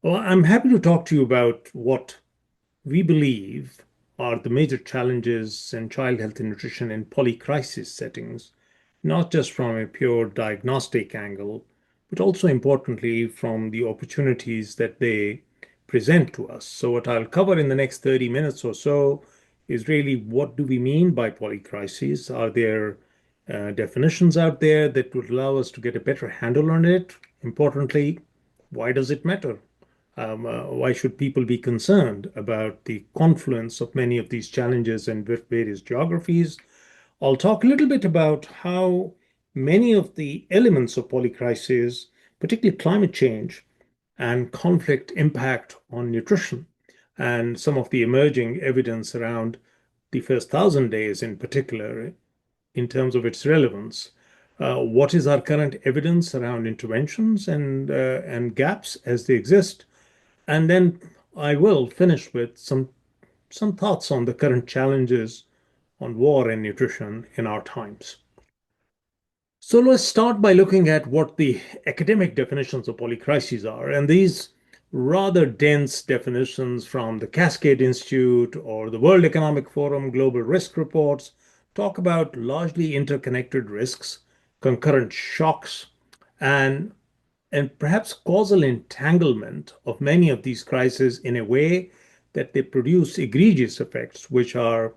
Well, I'm happy to talk to you about what we believe are the major challenges in child health and nutrition in polycrisis settings, not just from a pure diagnostic angle, but also importantly from the opportunities that they present to us. So, what I'll cover in the next 30 minutes or so is really what do we mean by polycrises? Are there definitions out there that would allow us to get a better handle on it? Importantly, why does it matter? Why should people be concerned about the confluence of many of these challenges in various geographies? I'll talk a little bit about how many of the elements of polycrisis, particularly climate change and conflict, impact on nutrition, and some of the emerging evidence around the first 1,000 days in particular in terms of its relevance. What is our current evidence around interventions and gaps as they exist? And then I will finish with some thoughts on the current challenges on war and nutrition in our times. So let's start by looking at what the academic definitions of polycrises are. And these rather dense definitions from the Cascade Institute or the World Economic Forum Global Risk Reports talk about largely interconnected risks, concurrent shocks, and and perhaps causal entanglement of many of these crises in a way that they produce egregious effects, which are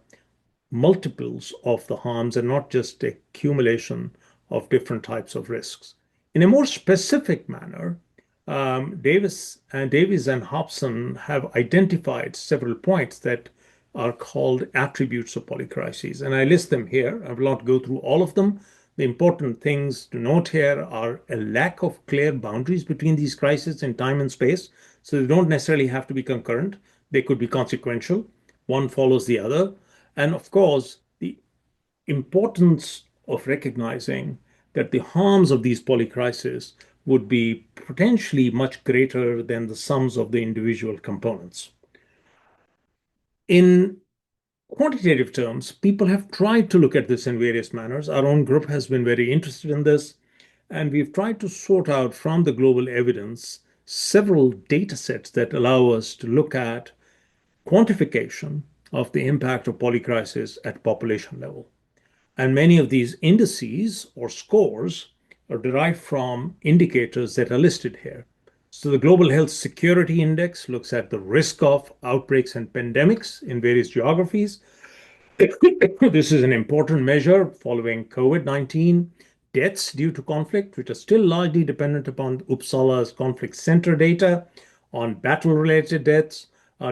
multiples of the harms and not just accumulation of different types of risks. In a more specific manner, Davies and Hobson have identified several points that are called attributes of polycrises, and I list them here. I will not go through all of them. The important things to note here are a lack of clear boundaries between these crises in time and space. So they don't necessarily have to be concurrent. They could be consequential. One follows the other. And of course, the importance of recognizing that the harms of these polycrises would be potentially much greater than the sums of the individual components. In quantitative terms, people have tried to look at this in various manners. Our own group has been very interested in this, and we've tried to sort out from the global evidence several data sets that allow us to look at quantification of the impact of polycrisis at population level. And many of these indices or scores are derived from indicators that are listed here. So the Global Health Security Index looks at the risk of outbreaks and pandemics in various geographies. This is an important measure following COVID-19 deaths due to conflict, which are still largely dependent upon Uppsala's conflict center data on battle-related deaths,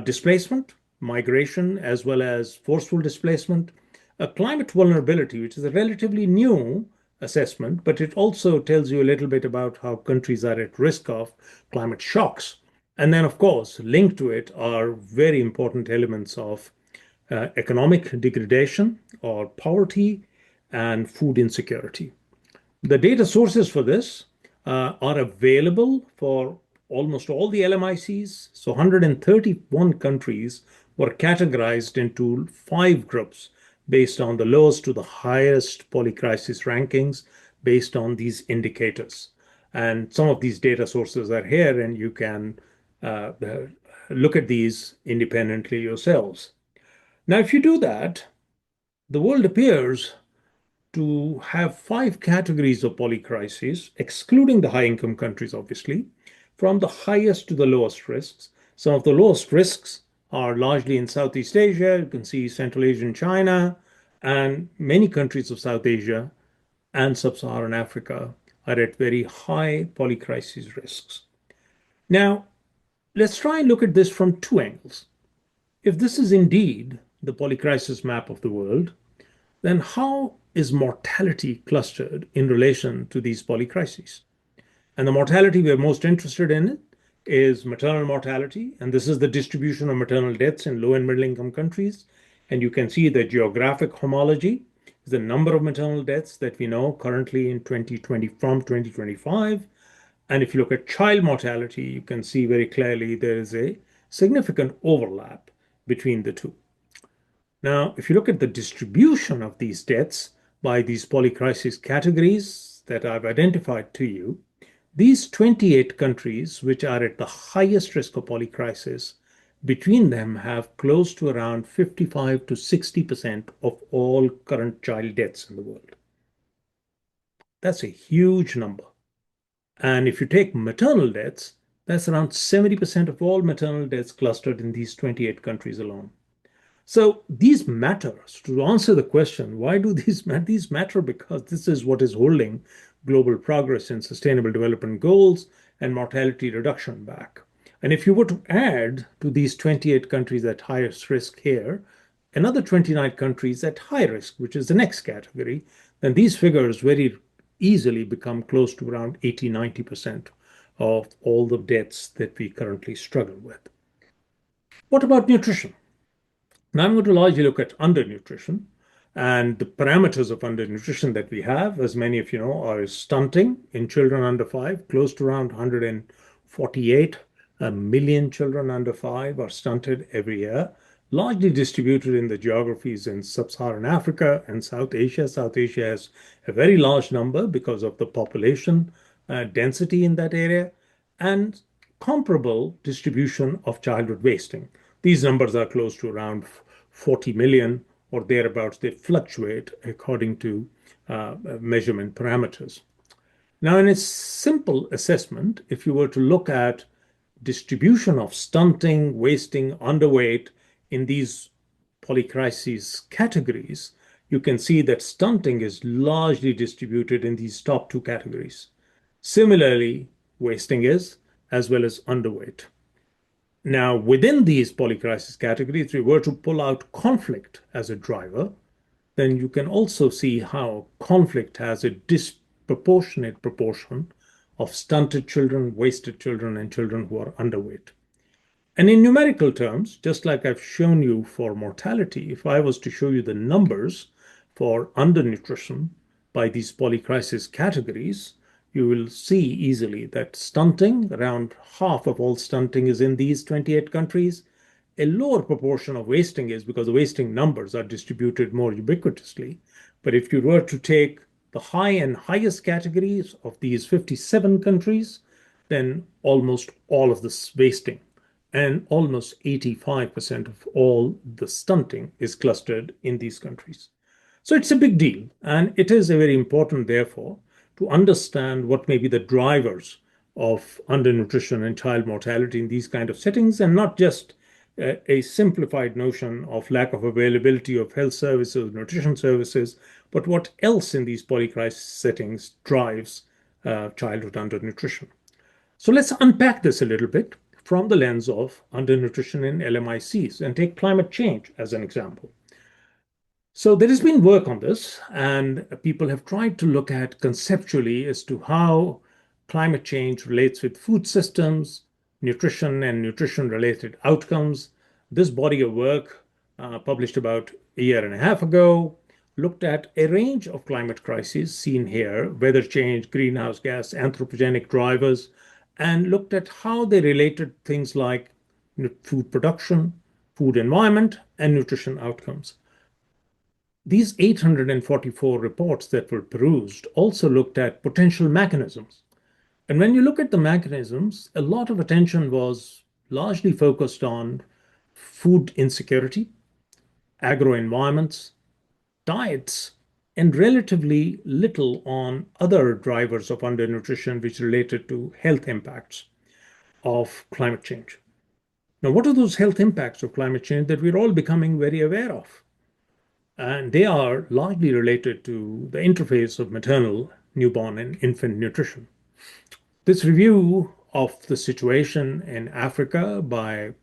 displacement, migration, as well as forceful displacement, a climate vulnerability, which is a relatively new assessment, but it also tells you a little bit about how countries are at risk of climate shocks. And then, of course, linked to it are very important elements of economic degradation or poverty and food insecurity. The data sources for this are available for almost all the LMICs. So 131 countries were categorized into five groups based on the lowest to the highest polycrisis rankings based on these indicators. And some of these data sources are here, and you can look at these independently yourselves. Now, if you do that, the world appears to have five categories of polycrises, excluding the high income countries, obviously, from the highest to the lowest risks. Some of the lowest risks are largely in Southeast Asia. You can see Central Asia and China, and many countries of South Asia and Sub Saharan Africa are at very high polycrisis risks. Now, let's try and look at this from two angles. If this is indeed the polycrisis map of the world, then how is mortality clustered in relation to these polycrises? And the mortality we're most interested in is maternal mortality, and this is the distribution of maternal deaths in low and middle income countries. And you can see the geographic homology is the number of maternal deaths that we know currently in 2020 from 2025. And if you look at child mortality, you can see very clearly there is a significant overlap between the two. Now, if you look at the distribution of these deaths by these polycrisis categories that I've identified to you, These 28 countries, which are at the highest risk of polycrisis, between them have close to around 55 to 60% of all current child deaths in the world. That's a huge number. And if you take maternal deaths, that's around 70% of all maternal deaths clustered in these 28 countries alone. So these matter. To answer the question, why do these matter? Because this is what is holding global progress in sustainable development goals and mortality reduction back. And if you were to add to these 28 countries at highest risk here, another 29 countries at high risk, which is the next category, then these figures very easily become close to around 80-90% of all the deaths that we currently struggle with. What about nutrition? Now I'm going to largely look at undernutrition. And the parameters of undernutrition that we have, as many of you know, are stunting in children under 5. Close to around 148 million children under 5 are stunted every year, largely distributed in the geographies in sub-Saharan Africa and South Asia. South Asia has a very large number because of the population density in that area, and comparable distribution of childhood wasting. These numbers are close to around 40 million or thereabouts. They fluctuate according to measurement parameters. Now, in a simple assessment, if you were to look at distribution of stunting, wasting, underweight in these polycrises categories, you can see that stunting is largely distributed in these top two categories. Similarly, wasting is, as well as underweight. Now, within these polycrisis categories, if we were to pull out conflict as a driver, then you can also see how conflict has a disproportionate proportion of stunted children, wasted children, and children who are underweight. And in numerical terms, just like I've shown you for mortality, if I was to show you the numbers for undernutrition by these polycrisis categories, you will see easily that stunting, around half of all stunting is in these 28 countries. A lower proportion of wasting is because the wasting numbers are distributed more ubiquitously. But if you were to take the high and highest categories of these 57 countries, then almost all of this wasting and almost 85% of all the stunting is clustered in these countries. So it's a big deal. And it is a very important, therefore, to understand what may be the drivers of undernutrition and child mortality in these kind of settings, and not just a simplified notion of lack of availability of health services, nutrition services, but what else in these polycrisis settings drives childhood undernutrition. So let's unpack this a little bit from the lens of undernutrition in LMICs and take climate change as an example. So there has been work on this, and people have tried to look at conceptually as to how climate change relates with food systems, nutrition, and nutrition-related outcomes. This body of work, published about a year and a half ago, looked at a range of climate crises seen here, weather change, greenhouse gas, anthropogenic drivers, and looked at how they related things like food production, food environment, and nutrition outcomes. These 844 reports that were perused also looked at potential mechanisms. And when you look at the mechanisms, a lot of attention was largely focused on food insecurity, agro-environments, diets, and relatively little on other drivers of undernutrition which related to health impacts of climate change. Now, what are those health impacts of climate change that we're all becoming very aware of? And they are largely related to the interface of maternal, newborn, and infant nutrition. This review of the situation in Africa by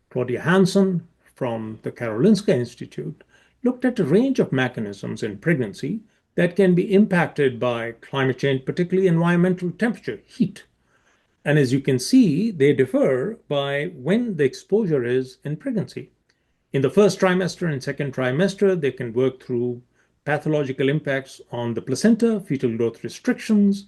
Claudia Hansen from the Karolinska Institute looked at a range of mechanisms in pregnancy that can be impacted by climate change, particularly environmental temperature, heat. And as you can see, they differ by when the exposure is in pregnancy. In the first trimester and second trimester, they can work through pathological impacts on the placenta, fetal growth restrictions,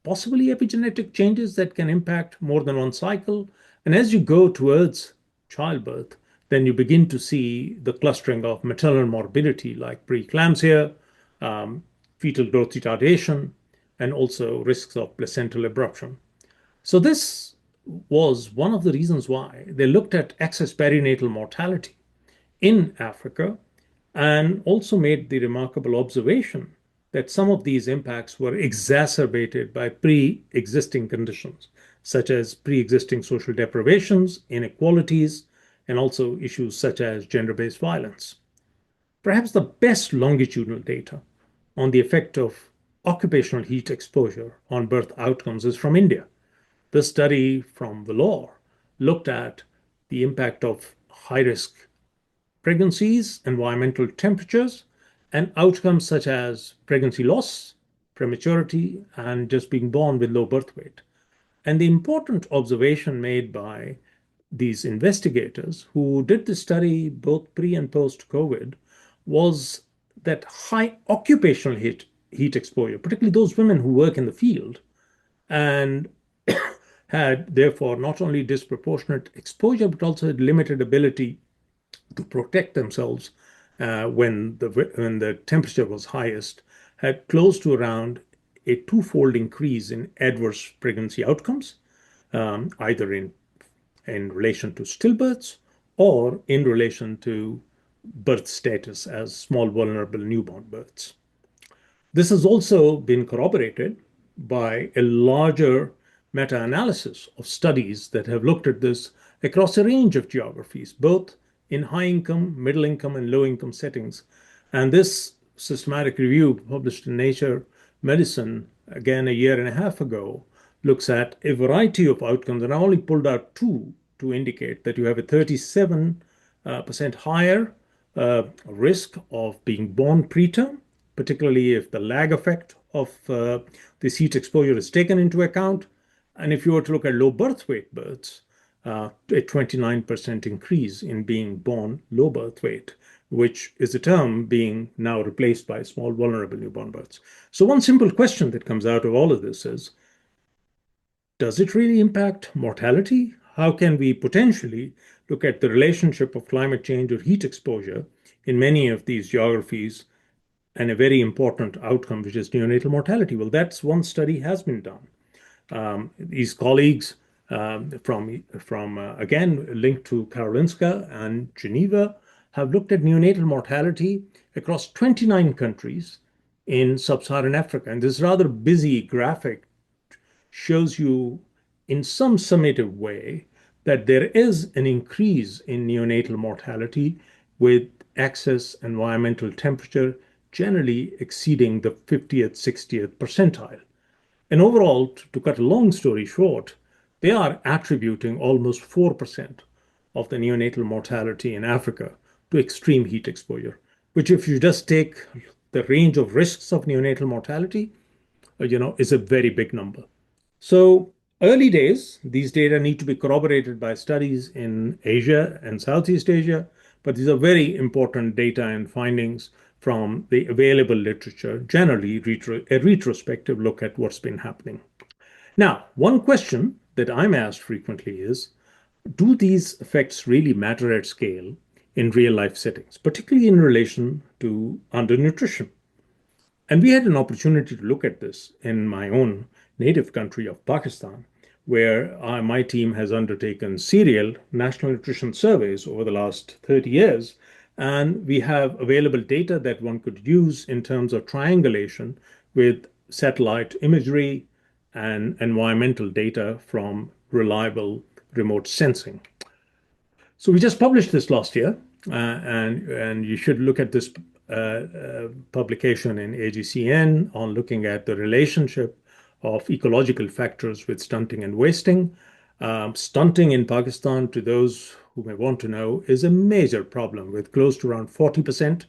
possibly epigenetic changes that can impact more than one cycle. And as you go towards childbirth, then you begin to see the clustering of maternal morbidity like preeclampsia, fetal growth retardation, and also risks of placental abruption. So this was one of the reasons why they looked at excess perinatal mortality in Africa and also made the remarkable observation that some of these impacts were exacerbated by pre-existing conditions, such as pre-existing social deprivations, inequalities, and also issues such as gender-based violence. Perhaps the best longitudinal data on the effect of occupational heat exposure on birth outcomes is from India. This study from Vellore looked at the impact of high risk pregnancies, environmental temperatures, and outcomes such as pregnancy loss, prematurity, and just being born with low birth weight. And the important observation made by these investigators who did the study both pre and post COVID was that high occupational heat exposure, particularly those women who work in the field, and had therefore not only disproportionate exposure but also had limited ability to protect themselves when the temperature was highest, had close to around a twofold increase in adverse pregnancy outcomes, either in relation to stillbirths or in relation to birth status as small vulnerable newborn births. This has also been corroborated by a larger meta analysis of studies that have looked at this across a range of geographies, both in high income, middle income, and low income settings. And this systematic review, published in Nature Medicine again a year and a half ago, looks at a variety of outcomes. And I only pulled out two to indicate that you have a 37% higher risk of being born preterm, particularly if the lag effect of this heat exposure is taken into account. And if you were to look at low birth weight births, a 29% increase in being born low birth weight, which is a term being now replaced by small vulnerable newborn births. So one simple question that comes out of all of this is, does it really impact mortality? How can we potentially look at the relationship of climate change or heat exposure in many of these geographies and a very important outcome, which is neonatal mortality? Well, that's one study has been done. These colleagues from again linked to Karolinska and Geneva have looked at neonatal mortality across 29 countries in sub-Saharan Africa. And this rather busy graphic shows you in some summative way that there is an increase in neonatal mortality with excess environmental temperature generally exceeding the 50th, 60th percentile. And overall, to cut a long story short, they are attributing almost 4% of the neonatal mortality in Africa to extreme heat exposure, which, if you just take the range of risks of neonatal mortality, is a very big number. So early days, these data need to be corroborated by studies in Asia and Southeast Asia, but these are very important data and findings from the available literature, generally a retrospective look at what's been happening. Now, one question that I'm asked frequently is, do these effects really matter at scale in real life settings, particularly in relation to undernutrition? And we had an opportunity to look at this in my own native country of Pakistan, where my team has undertaken serial national nutrition surveys over the last 30 years. And we have available data that one could use in terms of triangulation with satellite imagery and environmental data from reliable remote sensing. So we just published this last year, and you should look at this publication in AGCN on looking at the relationship of ecological factors with stunting and wasting. Stunting in Pakistan, to those who may want to know, is a major problem with close to around 40%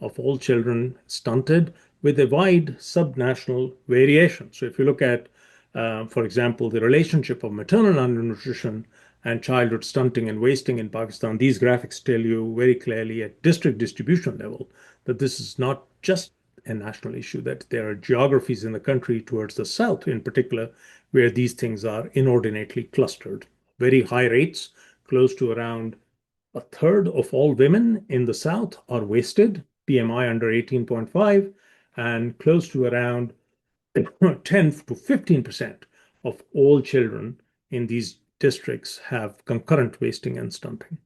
of all children stunted with a wide subnational variation. So if you look at, for example, the relationship of maternal undernutrition and childhood stunting and wasting in Pakistan, these graphics tell you very clearly at district distribution level that this is not just a national issue, that there are geographies in the country towards the south in particular where these things are inordinately clustered. Very high rates, close to around a third of all women in the south are wasted, BMI under 18.5, and close to around 10 to 15% of all children in these districts have concurrent wasting and stunting.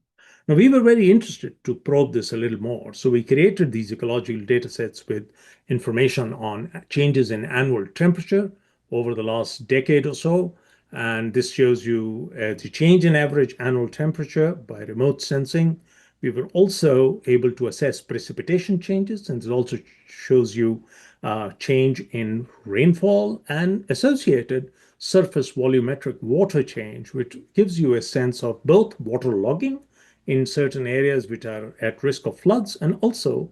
Now, we were very interested to probe this a little more, so we created these ecological data sets with information on changes in annual temperature over the last decade or so. And this shows you the change in average annual temperature by remote sensing. We were also able to assess precipitation changes, and it also shows you change in rainfall and associated surface volumetric water change, which gives you a sense of both water logging in certain areas which are at risk of floods and also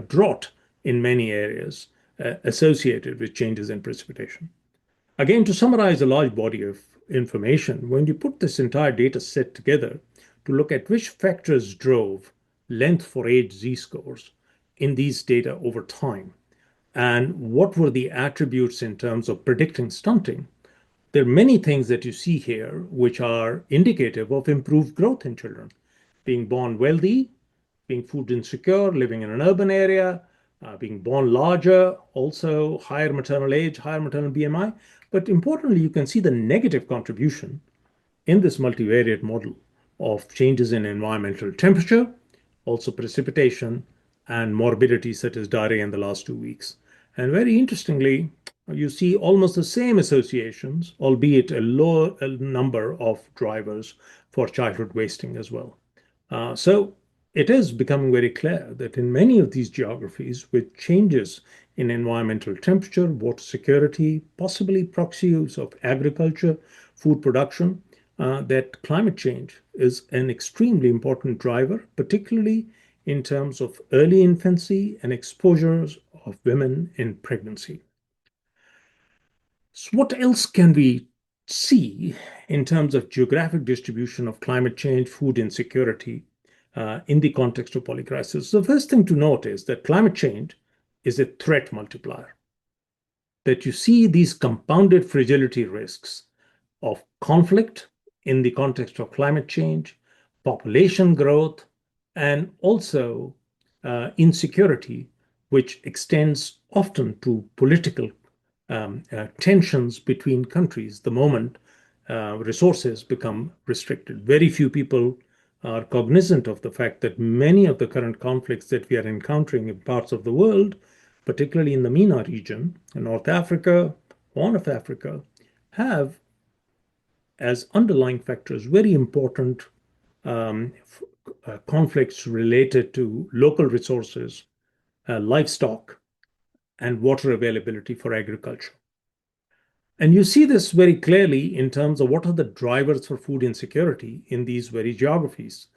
drought in many areas associated with changes in precipitation. Again, to summarize a large body of information, when you put this entire data set together to look at which factors drove length for age z-scores in these data over time, and what were the attributes in terms of predicting stunting, there are many things that you see here which are indicative of improved growth in children. Being born wealthy, being food insecure, living in an urban area, being born larger, also higher maternal age, higher maternal BMI. But importantly, you can see the negative contribution in this multivariate model of changes in environmental temperature, also precipitation, and morbidity such as diarrhea in the last 2 weeks. And very interestingly, you see almost the same associations, albeit a lower number of drivers for childhood wasting as well. So it is becoming very clear that in many of these geographies, with changes in environmental temperature, water security, possibly proxy use of agriculture, food production, that climate change is an extremely important driver, particularly in terms of early infancy and exposures of women in pregnancy. So what else can we see in terms of geographic distribution of climate change, food insecurity in the context of polycrisis? The first thing to note is that climate change is a threat multiplier, that you see these compounded fragility risks of conflict in the context of climate change, population growth, and also insecurity, which extends often to political tensions between countries the moment resources become restricted. Very few people are cognizant of the fact that many of the current conflicts that we are encountering in parts of the world, particularly in the MENA region, in North Africa, Horn of Africa, have as underlying factors very important um, conflicts related to local resources, livestock, and water availability for agriculture. And you see this very clearly in terms of what are the drivers for food insecurity in these very geographies.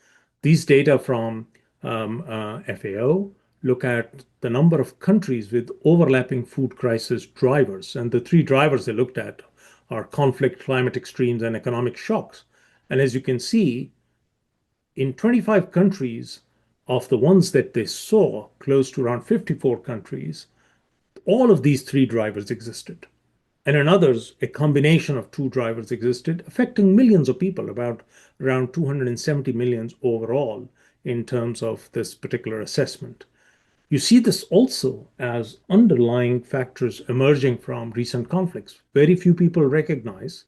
These data from FAO look at the number of countries with overlapping food crisis drivers. And the three drivers they looked at are conflict, climate extremes, and economic shocks. And as you can see, in 25 countries of the ones that they saw, close to around 54 countries, all of these three drivers existed. And in others, a combination of two drivers existed, affecting millions of people, about around 270 million overall in terms of this particular assessment. You see this also as underlying factors emerging from recent conflicts. Very few people recognize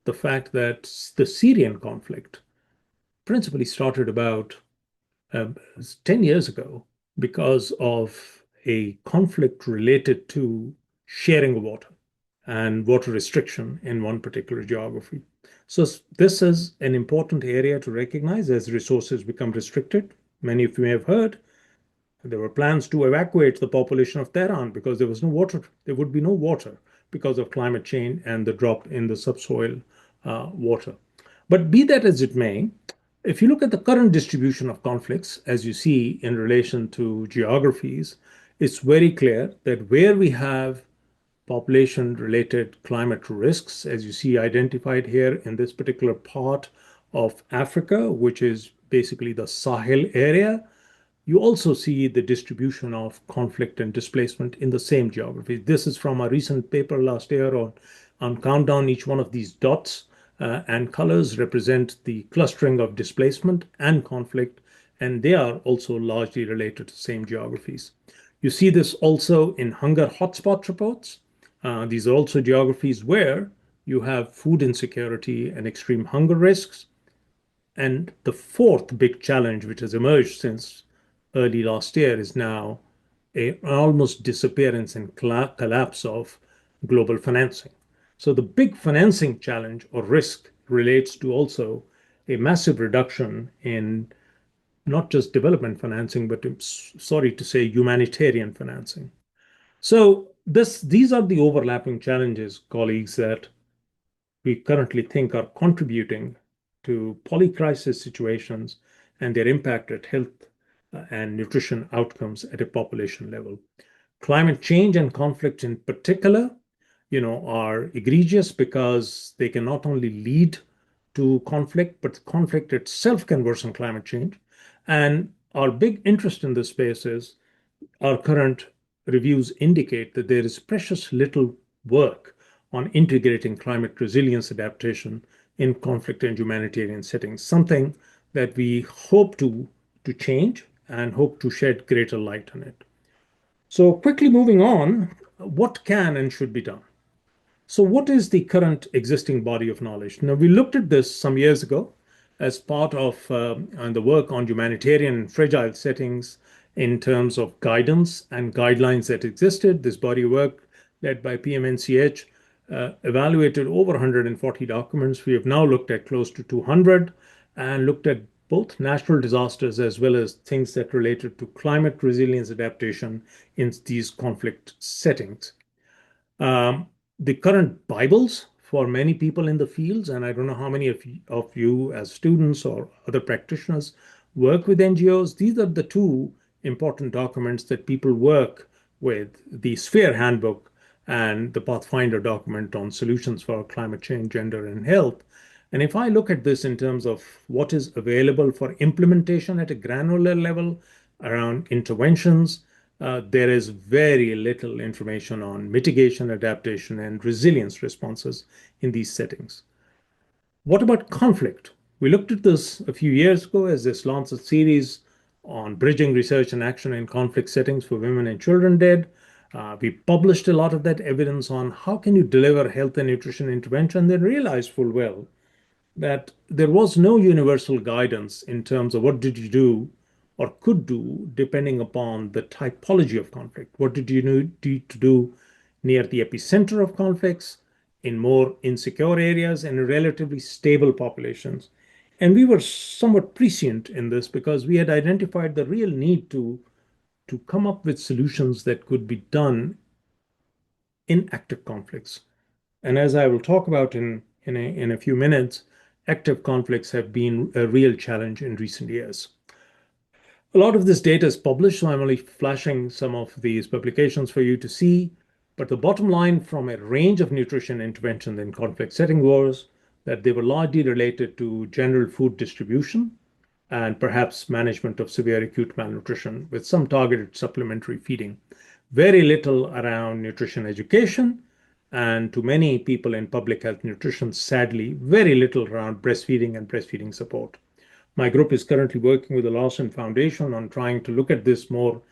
the fact that the Syrian conflict principally started about 10 years ago because of a conflict related to sharing of water and water restriction in one particular geography. So this is an important area to recognize as resources become restricted. Many of you may have heard there were plans to evacuate the population of Tehran because there was no water. There would be no water because of climate change and the drop in the subsoil water. But be that as it may, if you look at the current distribution of conflicts, as you see in relation to geographies, it's very clear that where we have population-related climate risks, as you see identified here in this particular part of Africa, which is basically the Sahel area, you also see the distribution of conflict and displacement in the same geography. This is from a recent paper last year on Countdown. Each one of these dots and colors represent the clustering of displacement and conflict, and they are also largely related to the same geographies. You see this also in hunger hotspot reports. These are also geographies where you have food insecurity and extreme hunger risks. And the fourth big challenge, which has emerged since early last year, is now an almost disappearance and collapse of global financing. So the big financing challenge or risk relates to also a massive reduction in not just development financing, but sorry to say, humanitarian financing. So these are the overlapping challenges, colleagues, that we currently think are contributing to polycrisis situations and their impact at health and nutrition outcomes at a population level. Climate change and conflict in particular, are egregious because they can not only lead to conflict, but conflict itself can worsen climate change. And our big interest in this space is our current reviews indicate that there is precious little work on integrating climate resilience adaptation in conflict and humanitarian settings, something that we hope to change and hope to shed greater light on it. So, quickly moving on, what can and should be done? So, what is the current existing body of knowledge? Now, we looked at this some years ago as part of the work on humanitarian and fragile settings in terms of guidance and guidelines that existed. This body of work, led by PMNCH, evaluated over 140 documents. We have now looked at close to 200 and looked at both natural disasters as well as things that related to climate resilience adaptation in these conflict settings. Um, the current Bibles for many people in the fields, and I don't know how many of you as students or other practitioners work with NGOs, these are the two important documents that people work with, the Sphere Handbook and the Pathfinder document on solutions for climate change, gender, and health. And if I look at this in terms of what is available for implementation at a granular level around interventions, there is very little information on mitigation, adaptation, and resilience responses in these settings. What about conflict? We looked at this a few years ago as this Lancet series on bridging research and action in conflict settings for women and children did. We published a lot of that evidence on how can you deliver health and nutrition intervention, then realized full well that there was no universal guidance in terms of what did you do or could do depending upon the typology of conflict. What did you need to do near the epicenter of conflicts, in more insecure areas, and in relatively stable populations? And we were somewhat prescient in this because we had identified the real need to come up with solutions that could be done in active conflicts. And as I will talk about in a few minutes, active conflicts have been a real challenge in recent years. A lot of this data is published, so I'm only flashing some of these publications for you to see. But the bottom line from a range of nutrition interventions in conflict setting was that they were largely related to general food distribution and perhaps management of severe acute malnutrition with some targeted supplementary feeding. Very little around nutrition education, and to many people in public health nutrition, sadly, very little around breastfeeding and breastfeeding support. My group is currently working with the Lawson Foundation on trying to look at this with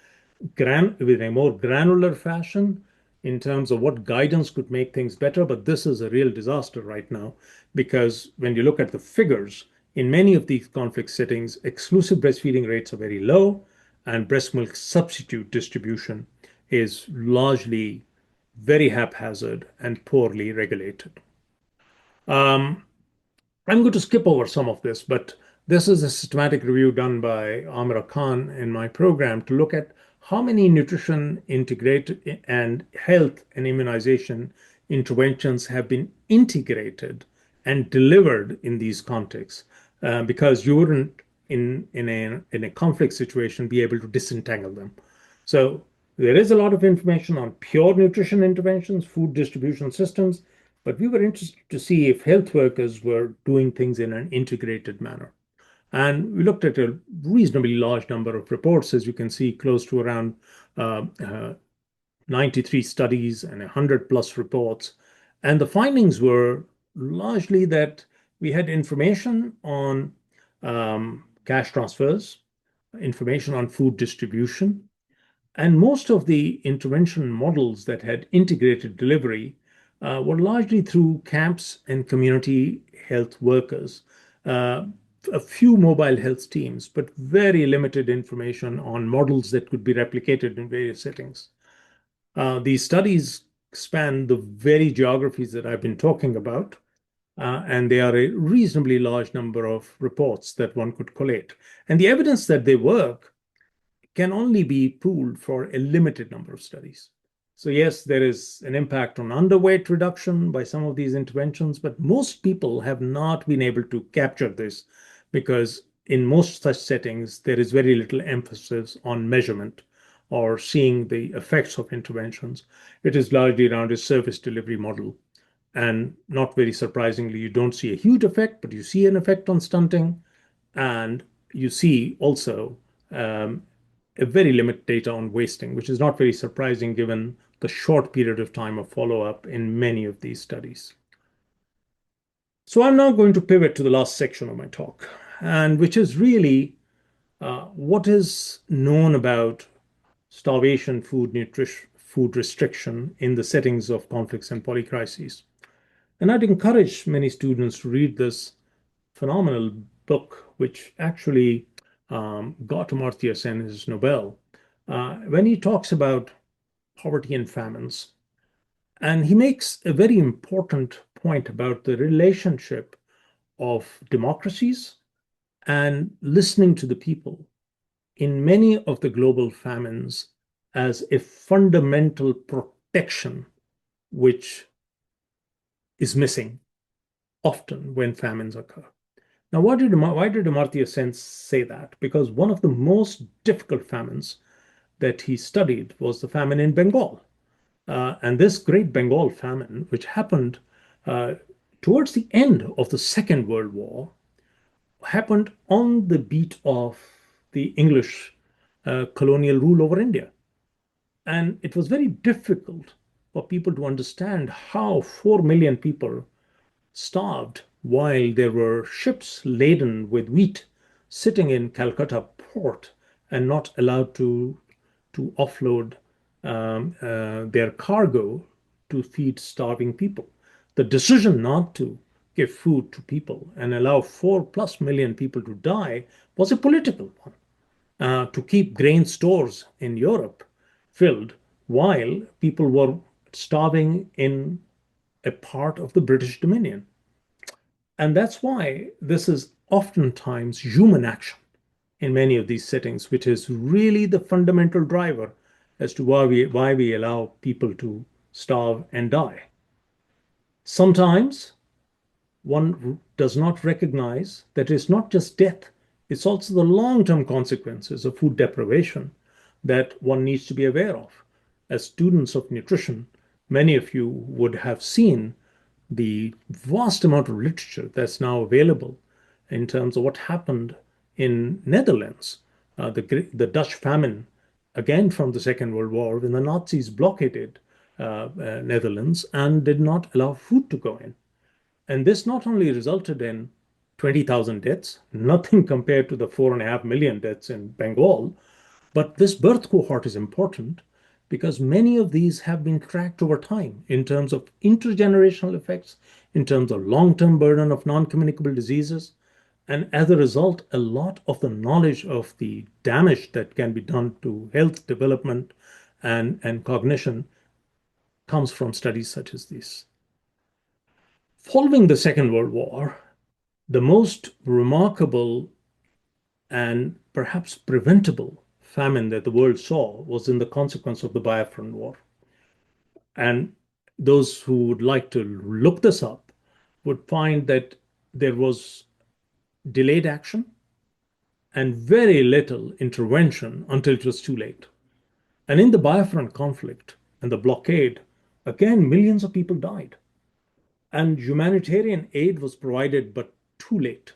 a more granular fashion in terms of what guidance could make things better. But this is a real disaster right now because when you look at the figures, in many of these conflict settings, exclusive breastfeeding rates are very low, and breast milk substitute distribution is largely very haphazard and poorly regulated. Um, I'm going to skip over some of this, but this is a systematic review done by Amra Khan in my program to look at how many nutrition integrated and health and immunization interventions have been integrated and delivered in these contexts, because you wouldn't in a conflict situation be able to disentangle them. So there is a lot of information on pure nutrition interventions, food distribution systems, but we were interested to see if health workers were doing things in an integrated manner. And we looked at a reasonably large number of reports, as you can see, close to around uh, uh, 93 studies and 100 plus reports. And the findings were largely that we had information on cash transfers, information on food distribution, and most of the intervention models that had integrated delivery were largely through camps and community health workers, uh, a few mobile health teams, but very limited information on models that could be replicated in various settings. These studies span the very geographies that I've been talking about, and they are a reasonably large number of reports that one could collate. And the evidence that they work can only be pooled for a limited number of studies. So, yes, there is an impact on underweight reduction by some of these interventions, but most people have not been able to capture this because in most such settings, there is very little emphasis on measurement or seeing the effects of interventions. It is largely around a service delivery model. And not very surprisingly, you don't see a huge effect, but you see an effect on stunting. And you see also um, a very limited data on wasting, which is not very surprising given the short period of time of follow-up in many of these studies. So I'm now going to pivot to the last section of my talk, and which is really what is known about starvation, food nutrition, food restriction in the settings of conflicts and polycrises. And I'd encourage many students to read this phenomenal book, which actually got Amartya Sen his Nobel, when he talks about poverty and famines. And he makes a very important point about the relationship of democracies and listening to the people in many of the global famines as a fundamental protection, which is missing often when famines occur. Now, why did Amartya Sen say that? Because one of the most difficult famines that he studied was the famine in Bengal. And this Great Bengal famine, which happened uh, towards the end of the Second World War, happened on the beat of the English colonial rule over India. And it was very difficult for people to understand how 4 million people starved while there were ships laden with wheat sitting in Calcutta port and not allowed to offload their cargo to feed starving people. The decision not to give food to people and allow 4+ million people to die was a political one, to keep grain stores in Europe filled while people were starving in a part of the British Dominion. And that's why this is oftentimes human action in many of these settings, which is really the fundamental driver as to why we allow people to starve and die. Sometimes one does not recognize that it's not just death, it's also the long-term consequences of food deprivation that one needs to be aware of. As students of nutrition, many of you would have seen the vast amount of literature that's now available in terms of what happened in Netherlands, the Dutch famine, again from the Second World War, when the Nazis blockaded Netherlands and did not allow food to go in. And this not only resulted in 20,000 deaths, nothing compared to the 4.5 million deaths in Bengal, but this birth cohort is important because many of these have been tracked over time in terms of intergenerational effects, in terms of long-term burden of non-communicable diseases. And as a result, a lot of the knowledge of the damage that can be done to health development and cognition comes from studies such as these. Following the Second World War, the most remarkable and perhaps preventable famine that the world saw was in the consequence of the Biafran War. And those who would like to look this up would find that there was delayed action and very little intervention until it was too late. And in the Biafran conflict and the blockade, again, millions of people died. And humanitarian aid was provided, but too late.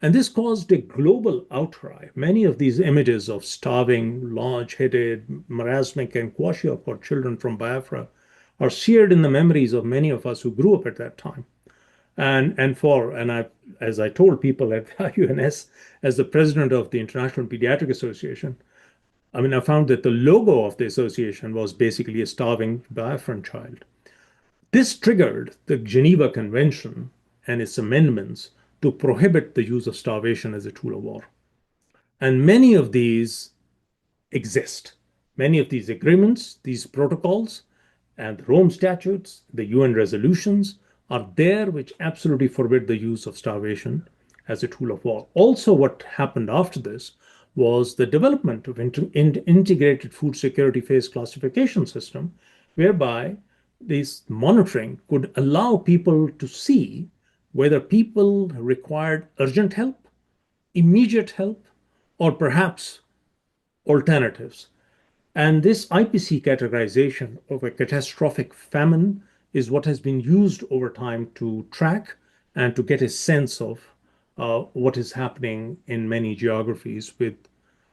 And this caused a global outcry. Many of these images of starving, large-headed, marasmic, and kwashiorkor children from Biafra are seared in the memories of many of us who grew up at that time. As I told people at UNS, as the president of the International Pediatric Association, I mean, I found that the logo of the association was basically a starving Biafran child. This triggered the Geneva Convention and its amendments to prohibit the use of starvation as a tool of war. And many of these exist. Many of these agreements, these protocols, and the Rome statutes, the UN resolutions are there, which absolutely forbid the use of starvation as a tool of war. Also, what happened after this was the development of integrated food security phase classification system, whereby this monitoring could allow people to see whether people required urgent help, immediate help, or perhaps alternatives. And this IPC categorization of a catastrophic famine is what has been used over time to track and to get a sense of what is happening in many geographies with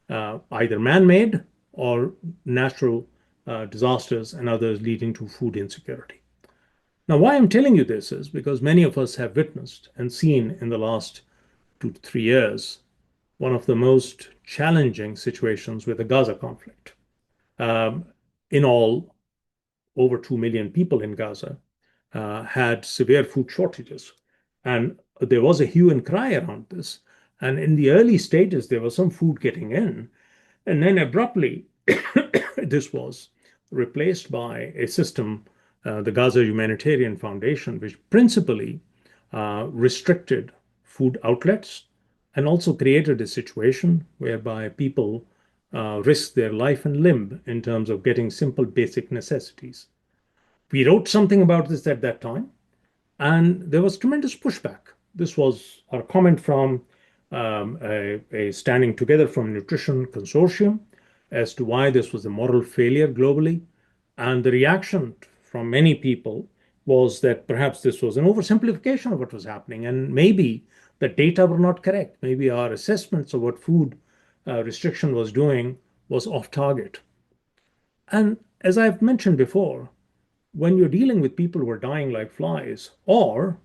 either man made or natural disasters and others leading to food insecurity. Now, why I'm telling you this is because many of us have witnessed and seen in the last 2 to 3 years one of the most challenging situations with the Gaza conflict. Um, in all, over 2 million people in Gaza had severe food shortages. And there was a hue and cry around this. And in the early stages, there was some food getting in. And then abruptly, this was replaced by a system, the Gaza Humanitarian Foundation, which principally restricted food outlets and also created a situation whereby people risk their life and limb in terms of getting simple basic necessities. We wrote something about this at that time, and there was tremendous pushback. This was our comment from a standing together from nutrition consortium as to why this was a moral failure globally. And the reaction from many people was that perhaps this was an oversimplification of what was happening, and maybe the data were not correct. Maybe our assessments of what food restriction was doing was off target. And as I've mentioned before, when you're dealing with people who are dying like flies or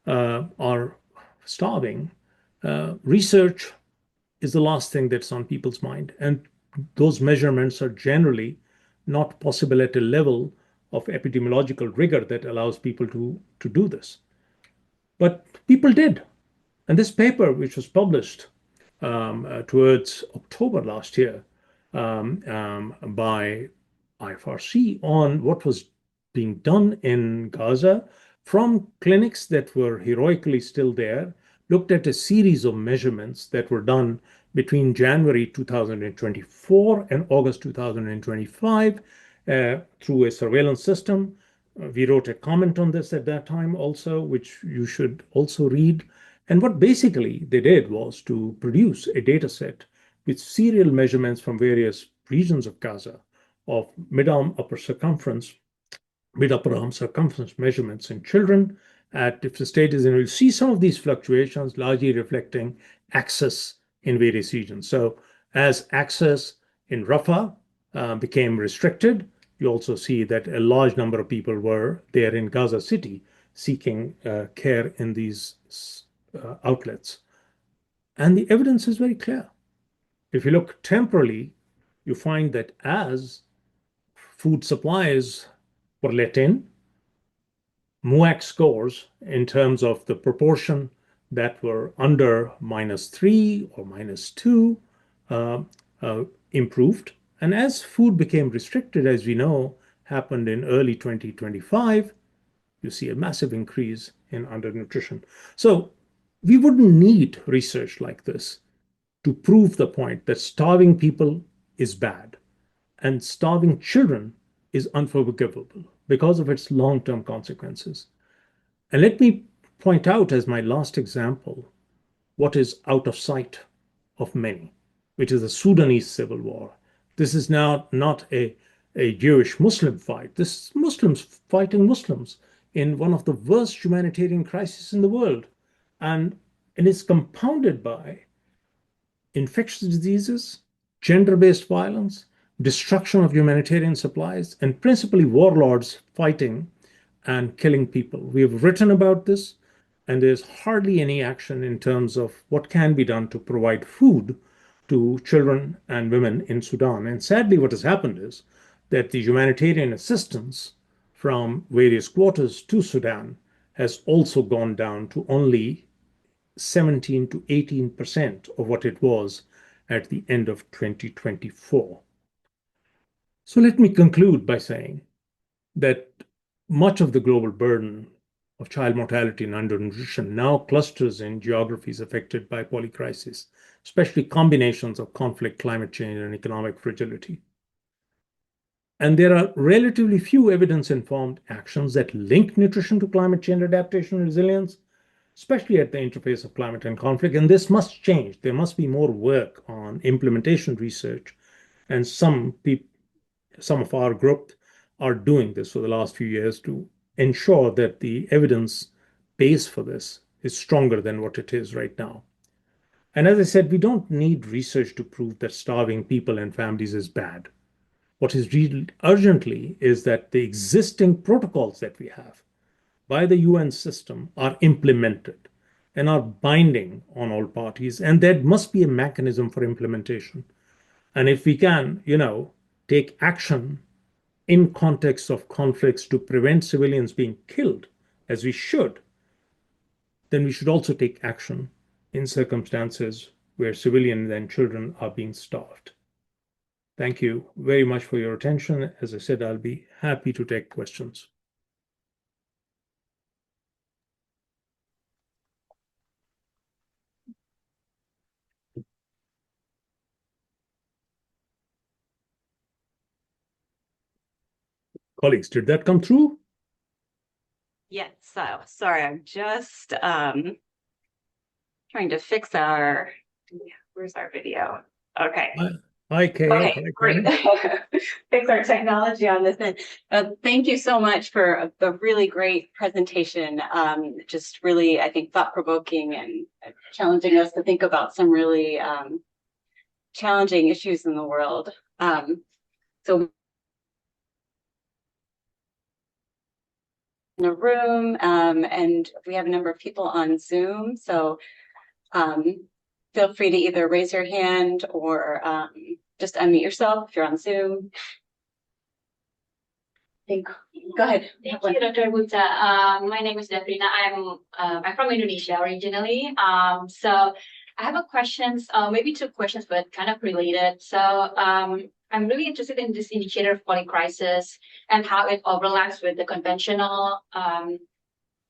are starving, research is the last thing that's on people's mind. And those measurements are generally not possible at a level of epidemiological rigor that allows people to do this. But people did. And this paper, which was published towards October last year by IFRC on what was being done in Gaza from clinics that were heroically still there, looked at a series of measurements that were done between January 2024 and August 2025 through a surveillance system. We wrote a comment on this at that time also, which you should also read. And what basically they did was to produce a data set with serial measurements from various regions of Gaza of mid-arm upper circumference, mid-upper arm circumference measurements in children at different stages. And you'll see some of these fluctuations largely reflecting access in various regions. So as access in Rafah became restricted, you also see that a large number of people were there in Gaza City seeking care in these outlets. And the evidence is very clear. If you look temporally, you find that as food supplies were let in, MUAC scores in terms of the proportion that were under -3 or -2 uh, improved. And as food became restricted, as we know, happened in early 2025, you see a massive increase in undernutrition. So we wouldn't need research like this to prove the point that starving people is bad and starving children is unforgivable because of its long-term consequences. And let me point out as my last example what is out of sight of many, which is the Sudanese civil war. This is now not a Jewish Muslim fight. This is Muslims fighting Muslims in one of the worst humanitarian crises in the world. And it is compounded by infectious diseases, gender-based violence, destruction of humanitarian supplies, and principally warlords fighting and killing people. We have written about this, and there's hardly any action in terms of what can be done to provide food to children and women in Sudan. And sadly, what has happened is that the humanitarian assistance from various quarters to Sudan has also gone down to only 17 to 18% of what it was at the end of 2024. So let me conclude by saying that much of the global burden of child mortality and undernutrition now clusters in geographies affected by polycrisis, especially combinations of conflict, climate change, and economic fragility. And there are relatively few evidence-informed actions that link nutrition to climate change adaptation and resilience, especially at the interface of climate and conflict. And this must change. There must be more work on implementation research. And some of our group are doing this for the last few years to ensure that the evidence base for this is stronger than what it is right now. And as I said, we don't need research to prove that starving people and families is bad. What is needed urgently is that the existing protocols that we have by the UN system are implemented and are binding on all parties. And there must be a mechanism for implementation. And if we can, take action in context of conflicts to prevent civilians being killed, as we should, then we should also take action in circumstances where civilians and children are being starved. Thank you very much for your attention. As I said, I'll be happy to take questions. Colleagues, did that come through? Yes, so sorry, I'm just trying to fix where's our video? Okay. Hi, Kay. Okay, Hi, great. Fix our technology on this end. Thank you so much for the really great presentation. Just really, I think, thought-provoking and challenging us to think about some really challenging issues in the world. So in the room, and we have a number of people on Zoom, so feel free to either raise your hand or just unmute yourself if you're on Zoom. Go ahead. Thank you, Dr. Bhutta. My name is Devrina. I'm from Indonesia originally. So I have a questions, maybe two questions, but kind of related. So I'm really interested in this indicator of polycrisis and how it overlaps with the conventional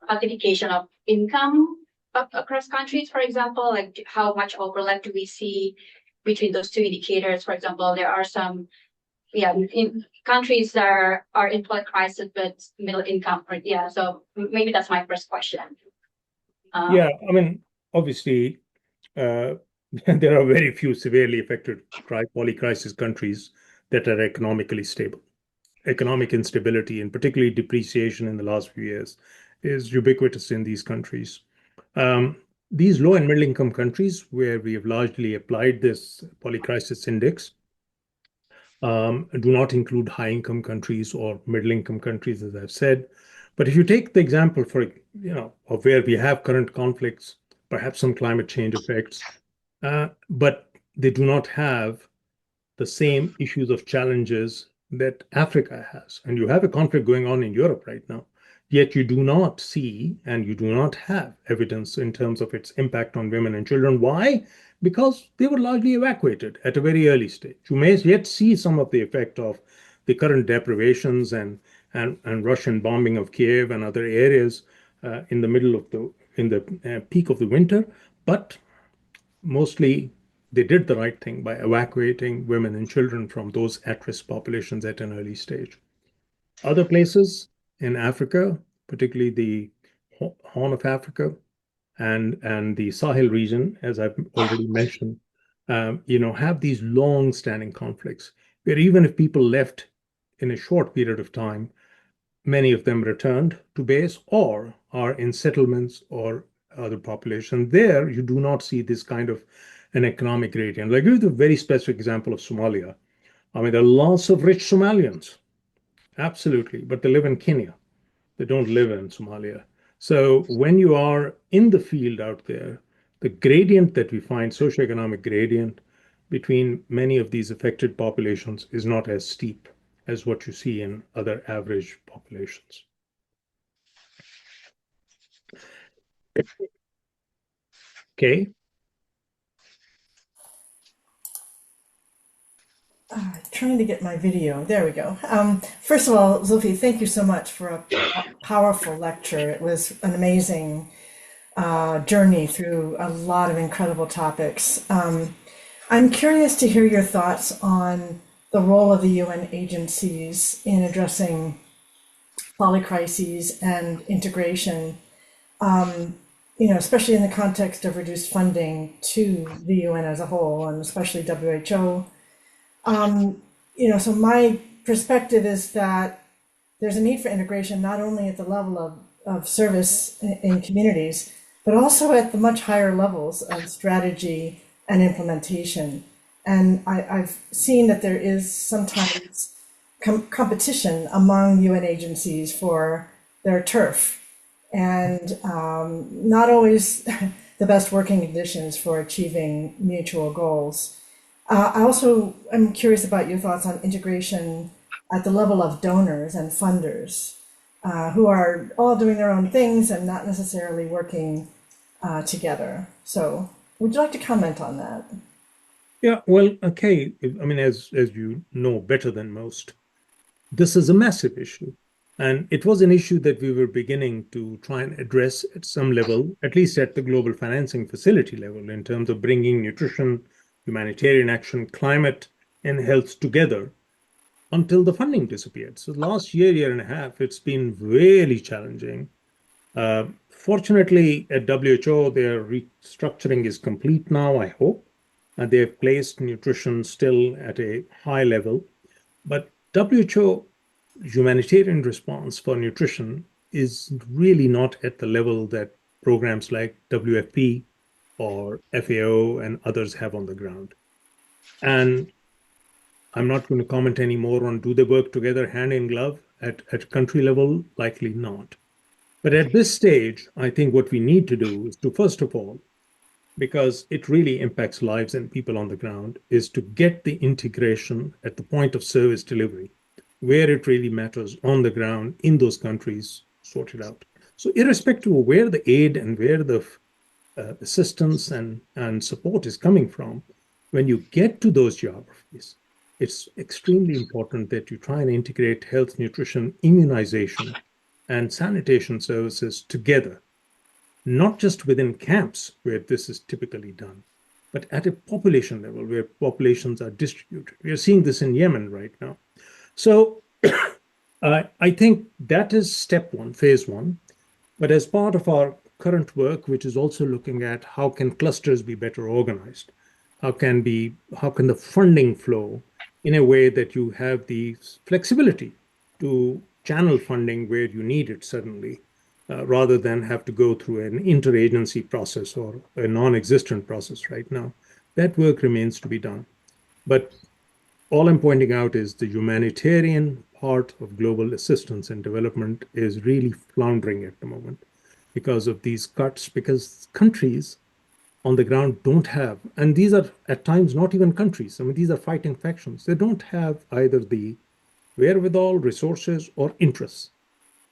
quantification of income across countries, for example, like how much overlap do we see between those two indicators? For example, there are some, in countries that are in polycrisis but middle income, so maybe that's my first question. I mean, obviously, there are very few severely affected polycrisis countries that are economically stable. Economic instability and particularly depreciation in the last few years is ubiquitous in these countries. These low and middle income countries, where we have largely applied this polycrisis index, do not include high income countries or middle income countries, as I've said. But if you take the example of where we have current conflicts, perhaps some climate change effects, but they do not have the same issues of challenges that Africa has. And you have a conflict going on in Europe right now, yet you do not see and you do not have evidence in terms of its impact on women and children. Why? Because they were largely evacuated at a very early stage. You may yet see some of the effect of the current deprivations and Russian bombing of Kiev and other areas in the peak of the winter, but mostly they did the right thing by evacuating women and children from those at-risk populations at an early stage. Other places in Africa, particularly the Horn of Africa and the Sahel region, as I've already mentioned, have these long-standing conflicts where even if people left in a short period of time, many of them returned to base or are in settlements or other population. There, you do not see this kind of an economic gradient. I'll give you the very specific example of Somalia. I mean, there are lots of rich Somalians, absolutely, but they live in Kenya. They don't live in Somalia. So when you are in the field out there, the gradient that we find, socioeconomic gradient between many of these affected populations is not as steep as what you see in other average populations. Okay. Trying to get my video. There we go. First of all, Zulfi, thank you so much for a powerful lecture. It was an amazing journey through a lot of incredible topics. I'm curious to hear your thoughts on the role of the UN agencies in addressing polycrises and integration, especially in the context of reduced funding to the UN as a whole, and especially WHO. So my perspective is that there's a need for integration not only at the level of service in communities, but also at the much higher levels of strategy and implementation. And I've seen that there is sometimes competition among UN agencies for their turf, and not always the best working conditions for achieving mutual goals. I also am curious about your thoughts on integration at the level of donors and funders, who are all doing their own things and not necessarily working together. So would you like to comment on that? Yeah, well, okay. I mean, as you know better than most, this is a massive issue. And it was an issue that we were beginning to try and address at some level, at least at the global financing facility level, in terms of bringing nutrition, humanitarian action, climate, and health together until the funding disappeared. So last year and a half, it's been really challenging. Fortunately, at WHO, their restructuring is complete now, I hope. They have placed nutrition still at a high level. But WHO humanitarian response for nutrition is really not at the level that programs like WFP or FAO and others have on the ground. And I'm not going to comment any more on do they work together hand in glove at country level? Likely not. But at this stage, I think what we need to do is to, first of all, because it really impacts lives and people on the ground, is to get the integration at the point of service delivery, where it really matters on the ground in those countries, sorted out. So irrespective of where the aid and where the assistance and support is coming from, when you get to those geographies, it's extremely important that you try and integrate health, nutrition, immunization, and sanitation services together, not just within camps where this is typically done, but at a population level where populations are distributed. We are seeing this in Yemen right now. So I think that is step one, phase one. But as part of our current work, which is also looking at how can clusters be better organized, how can the funding flow in a way that you have the flexibility to channel funding where you need it suddenly, rather than have to go through an interagency process or a non-existent process right now. That work remains to be done. But all I'm pointing out is the humanitarian part of global assistance and development is really floundering at the moment because of these cuts, because countries on the ground don't have, and these are at times not even countries, I mean, these are fighting factions. They don't have either the wherewithal, resources, or interests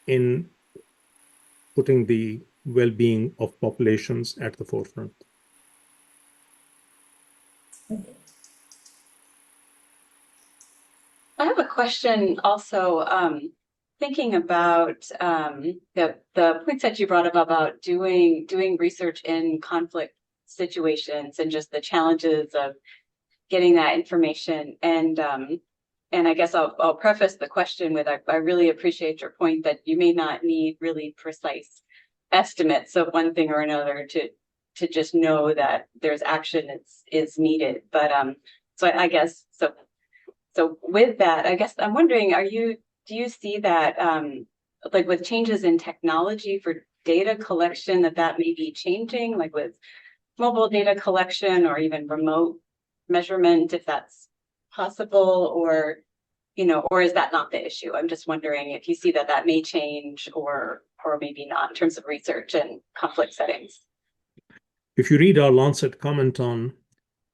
in putting the well-being of populations at the forefront. I have a question also, thinking about the points that you brought up about doing research in conflict situations and just the challenges of getting that information. And I guess I'll preface the question with I really appreciate your point that you may not need really precise estimates of one thing or another to just know that there's action is needed. But so I guess so. So with that, I guess I'm wondering, do you see that like with changes in technology for data collection that may be changing, like with mobile data collection or even remote measurement, if that's possible, or is that not the issue? I'm just wondering if you see that may change or maybe not in terms of research and conflict settings. If you read our Lancet comment on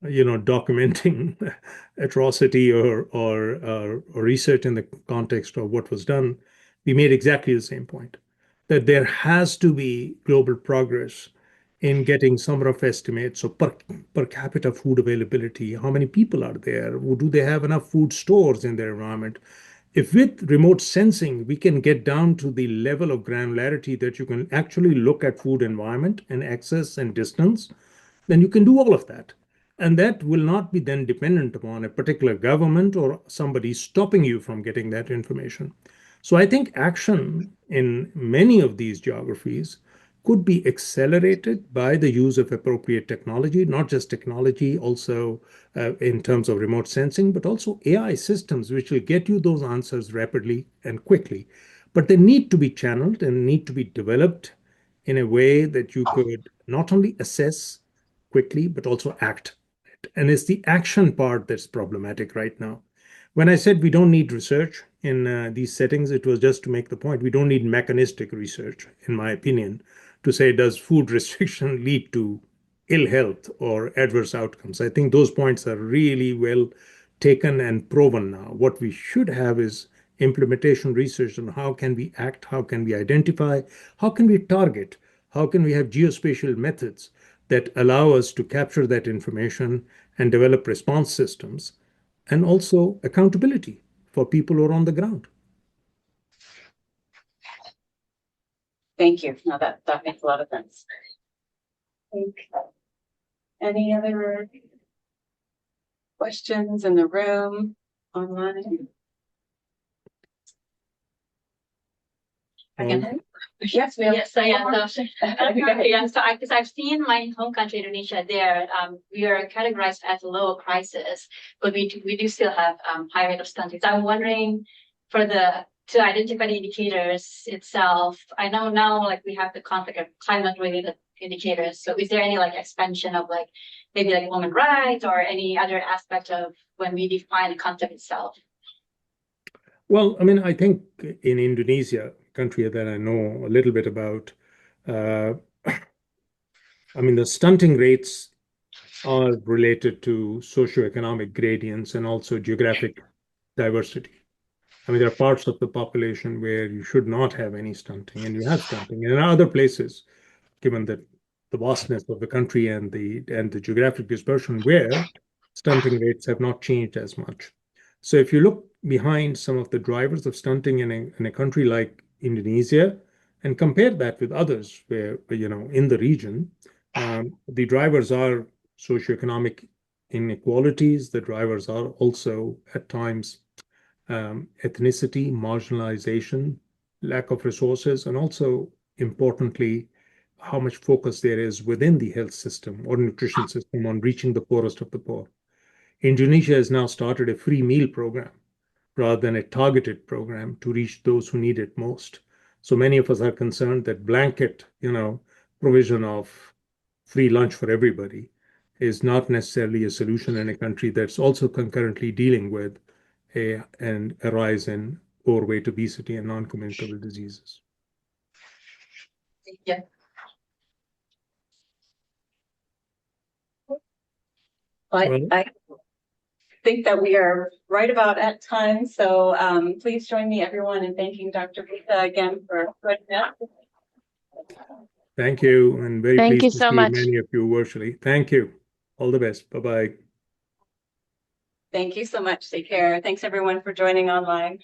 documenting atrocity or research in the context of what was done, we made exactly the same point, that there has to be global progress in getting some rough estimates. So per capita food availability, how many people are there? Do they have enough food stores in their environment? If with remote sensing, we can get down to the level of granularity that you can actually look at food environment and access and distance, then you can do all of that. And that will not be then dependent upon a particular government or somebody stopping you from getting that information. So I think action in many of these geographies could be accelerated by the use of appropriate technology, not just technology, also in terms of remote sensing, but also AI systems, which will get you those answers rapidly and quickly. But they need to be channeled and need to be developed in a way that you could not only assess quickly, but also act. And it's the action part that's problematic right now. When I said we don't need research in these settings, it was just to make the point. We don't need mechanistic research, in my opinion, to say, does food restriction lead to ill health or adverse outcomes? I think those points are really well taken and proven now. What we should have is implementation research on how can we act, how can we identify, how can we target, how can we have geospatial methods that allow us to capture that information and develop response systems, and also accountability for people who are on the ground. Thank you. No, that makes a lot of sense. Any other questions in the room, online? Yes, we have. Yes, so yeah, so because I've seen my home country, Indonesia. There, we are categorized as low crisis, but we do still have high rate of stunting. So I'm wondering, to identify the indicators itself. I know now, like, we have the conflict of climate-related indicators. So is there any like expansion of like maybe like women rights or any other aspect of when we define the concept itself? Well, I mean, I think in Indonesia, a country that I know a little bit about, I mean, the stunting rates are related to socioeconomic gradients and also geographic diversity. I mean, there are parts of the population where you should not have any stunting, and you have stunting. And there are other places, given that the vastness of the country and the geographic dispersion, where stunting rates have not changed as much. So if you look behind some of the drivers of stunting in a country like Indonesia and compare that with others where, in the region, the drivers are socioeconomic inequalities. The drivers are also at times ethnicity, marginalization, lack of resources, and also importantly, how much focus there is within the health system or nutrition system on reaching the poorest of the poor. Indonesia has now started a free meal program rather than a targeted program to reach those who need it most. So many of us are concerned that blanket, provision of free lunch for everybody is not necessarily a solution in a country that's also concurrently dealing with a rise in overweight, obesity, and non-communicable diseases. Yeah. Well, I think that we are right about at time. So please join me, everyone, in thanking Dr. Bhutta again for joining us. thank you, and very Thank you pleased to so see much. many of you virtually. Thank you. All the best. Bye-bye. Thank you so much. Take care. Thanks, everyone, for joining online.